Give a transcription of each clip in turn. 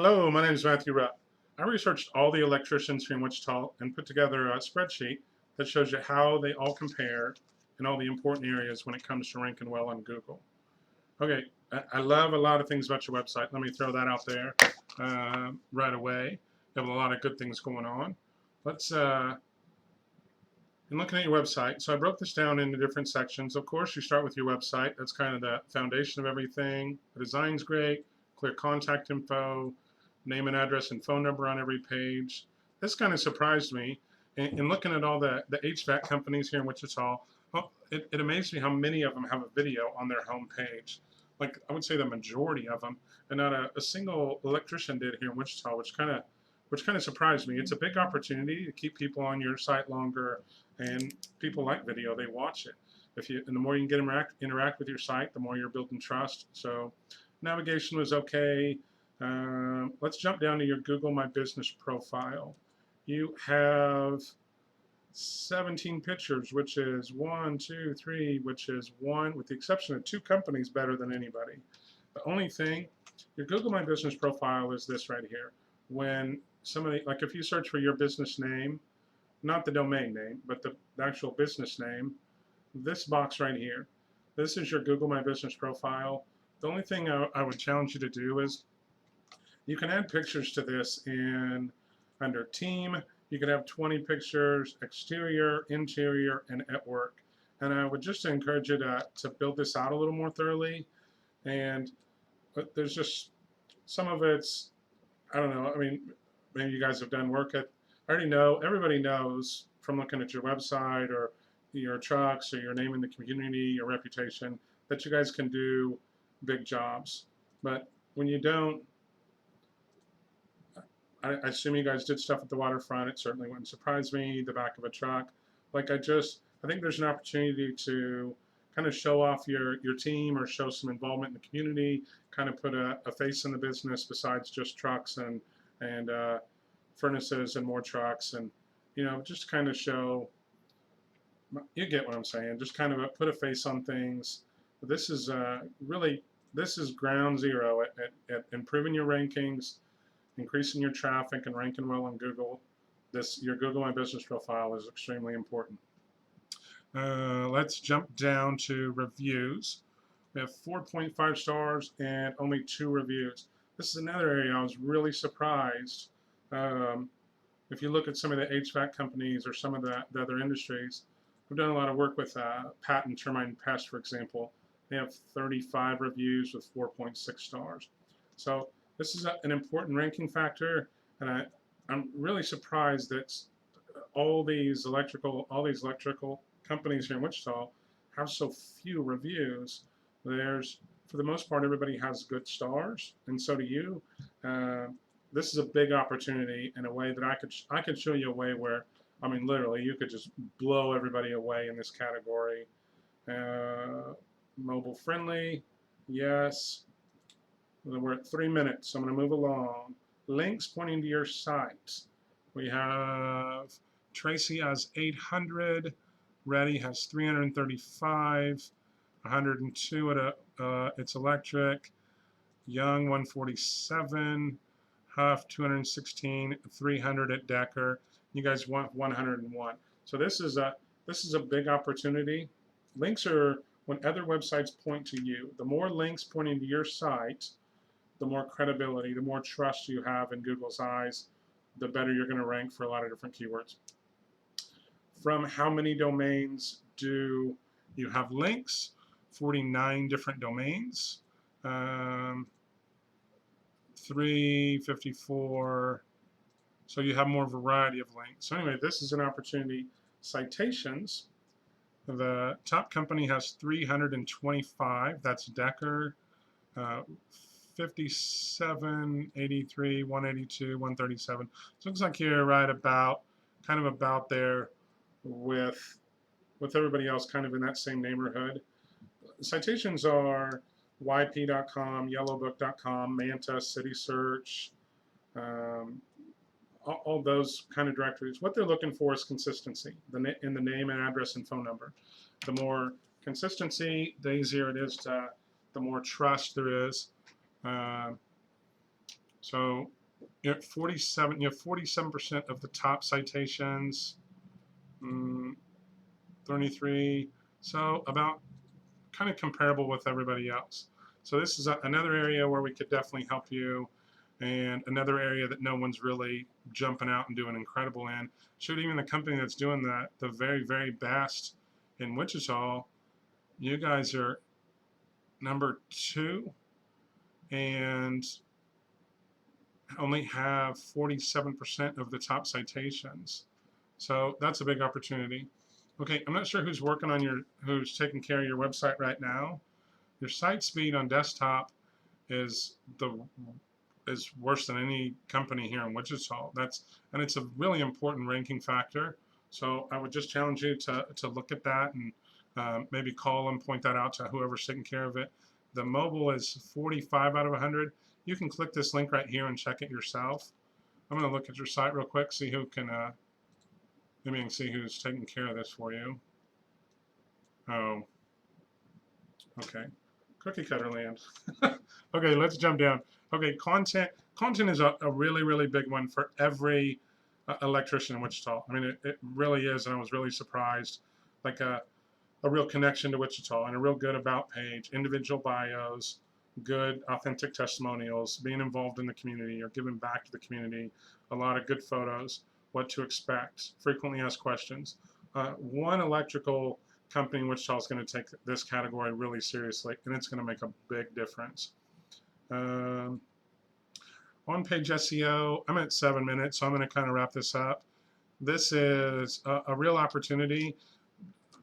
Hello, my name is Matthew Rupp. I researched all the electricians here in Wichita and put together a spreadsheet that shows you how they all compare in all the important areas when it comes to ranking well on Google. Okay, I love a lot of things about your website. Let me throw that out there right away. You have a lot of good things going on. Let's, in looking at your website, so I broke this down into different sections. Of course, you start with your website. That's kind of the foundation of everything. The design's great, clear contact info, name and address and phone number on every page. This kind of surprised me. In looking at all the HVAC companies here in Wichita, well, it amazed me how many of them have a video on their home page. Like, I would say the majority of them, and not a single electrician did here in Wichita, which kind of surprised me. It's a big opportunity to keep people on your site longer, and people like video. They watch it. And the more you can get interact with your site, the more you're building trust. So navigation was okay. Let's jump down to your Google My Business profile. You have 17 pictures, which is 1, 2, 3, which is one, with the exception of 2 companies, better than anybody. The only thing, your Google My Business profile is this right here. When somebody, like if you search for your business name, not the domain name, but the actual business name, this box right here, this is your Google My Business profile. The only thing I would challenge you to do is you can add pictures to this in under team. You could have 20 pictures, exterior, interior, and at work. And I would just encourage you to build this out a little more thoroughly. And there's just some of it's, I don't know, I mean, maybe you guys have done work at, I already know, everybody knows from looking at your website or your trucks or your name in the community, your reputation, that you guys can do big jobs. But when you don't, I assume you guys did stuff at the waterfront. It certainly wouldn't surprise me. The back of a truck. Like I think there's an opportunity to kind of show off your team or show some involvement in the community, kind of put a face in the business besides just trucks and furnaces and more trucks, and just kind of show, you get what I'm saying, just kind of put a face on things. This is really, this is ground zero at improving your rankings, increasing your traffic, and ranking well on Google. Your Google My Business profile is extremely important. Let's jump down to reviews. We have 4.5 stars and only 2 reviews. This is another area I was really surprised. If you look at some of the HVAC companies or some of the other industries, we've done a lot of work with Pat and Termite and Pest, for example. They have 35 reviews with 4.6 stars. So this is an important ranking factor, and I'm really surprised that all these electrical companies here in Wichita have so few reviews. For the most part, everybody has good stars, and so do you. This is a big opportunity in a way that I could show you a way where, I mean, literally, you could just blow everybody away in this category. Mobile friendly, yes. We're at 3 minutes, so I'm going to move along. Links pointing to your site. We have Tracy has 800, Reddy has 335, 102 at it's electric, Young 147, Huff 216, 300 at Decker. You guys want 101. So this is a big opportunity. Links are when other websites point to you. The more links pointing to your site, the more credibility, the more trust you have in Google's eyes, the better you're going to rank for a lot of different keywords. From how many domains do you have links? 49 different domains. 354. So you have more variety of links. So anyway, this is an opportunity. Citations. The top company has 325. That's Decker. 57, 83, 182, 137. So it looks like you're right about, kind of about there with everybody else, kind of in that same neighborhood. Citations are yp.com, yellowbook.com, Manta, CitySearch, all those kind of directories. What they're looking for is consistency in the name and address and phone number. The more consistency, the easier it is the more trust there is. So you're at 47. You have 47% of the top citations. 33. So about kind of comparable with everybody else. So this is another area where we could definitely help you, and another area that no one's really jumping out and doing incredible in. Shoot, even the company that's doing the very, very best in Wichita, you guys are number 2 and only have 47% of the top citations. So that's a big opportunity. Okay, I'm not sure who's working on who's taking care of your website right now. Your site speed on desktop is worse than any company here in Wichita. And it's a really important ranking factor. So I would just challenge you to look at that and maybe call and point that out to whoever's taking care of it. The mobile is 45 out of 100. You can click this link right here and check it yourself. I'm going to look at your site real quick, see who can, maybe I can see who's taking care of this for you. Oh, okay. Cookie cutter land. Okay, let's jump down. Okay, content. Content is a really, really big one for every electrician in Wichita. I mean, it really is, and I was really surprised. Like a real connection to Wichita and a real good about page, individual bios, good authentic testimonials, being involved in the community or giving back to the community, a lot of good photos, what to expect, frequently asked questions. One electrical company in Wichita is going to take this category really seriously, and it's going to make a big difference. On-page SEO, I'm at 7 minutes, so I'm going to kind of wrap this up. This is a real opportunity.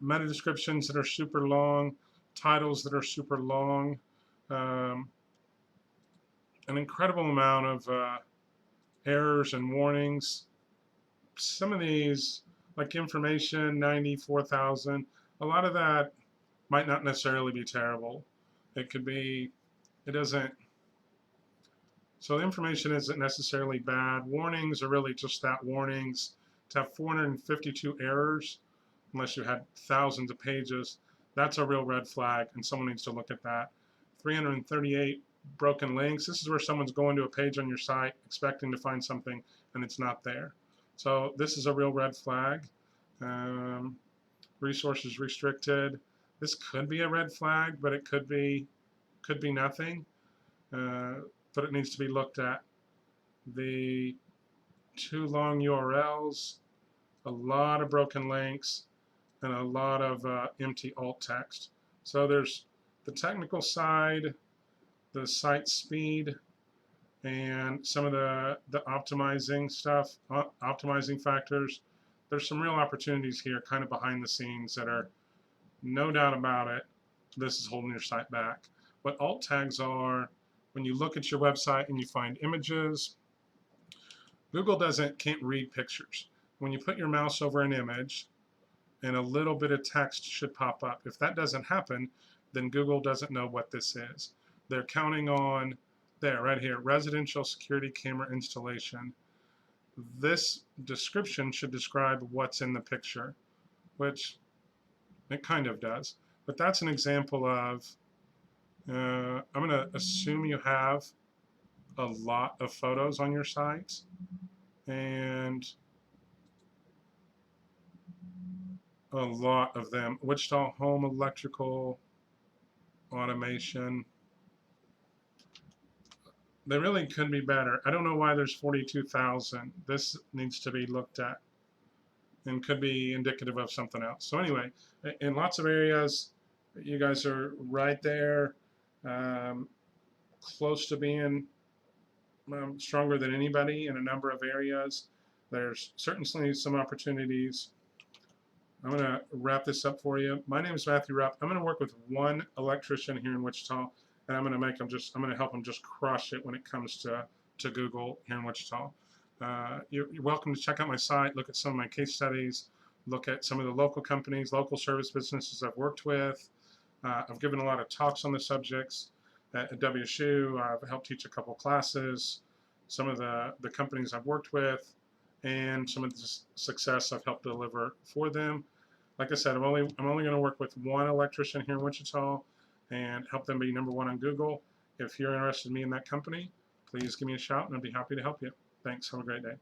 Meta descriptions that are super long, titles that are super long, an incredible amount of errors and warnings. Some of these, like information, 94,000, a lot of that might not necessarily be terrible. It could be, it doesn't, so the information isn't necessarily bad. Warnings are really just that, warnings. To have 452 errors, unless you had thousands of pages, that's a real red flag, and someone needs to look at that. 338 broken links. This is where someone's going to a page on your site expecting to find something, and it's not there. So this is a real red flag. Resources restricted. This could be a red flag, but it could be nothing. But it needs to be looked at. The too long URLs, a lot of broken links, and a lot of empty alt text. So there's the technical side, the site speed, and some of the optimizing stuff, optimizing factors. There's some real opportunities here kind of behind the scenes that are, no doubt about it, this is holding your site back. What alt tags are, when you look at your website and you find images, Google can't read pictures. When you put your mouse over an image, and a little bit of text should pop up. If that doesn't happen, then Google doesn't know what this is. They're counting on, there, right here, residential security camera installation. This description should describe what's in the picture, which it kind of does. But that's an example of, I'm going to assume you have a lot of photos on your site, and a lot of them. Wichita Home Electrical Automation. They really could be better. I don't know why there's 42,000. This needs to be looked at and could be indicative of something else. So anyway, in lots of areas, you guys are right there, close to being stronger than anybody in a number of areas. There's certainly some opportunities. I'm going to wrap this up for you. My name is Matthew Rupp. I'm going to work with one electrician here in Wichita, and I'm going to help them just crush it when it comes to Google here in Wichita. You're welcome to check out my site, look at some of my case studies, look at some of the local companies, local service businesses I've worked with. I've given a lot of talks on the subjects at WSU. I've helped teach a couple classes, some of the companies I've worked with, and some of the success I've helped deliver for them. Like I said, I'm only going to work with one electrician here in Wichita and help them be #1 on Google. If you're interested in me in that company, please give me a shout and I'd be happy to help you. Thanks. Have a great day.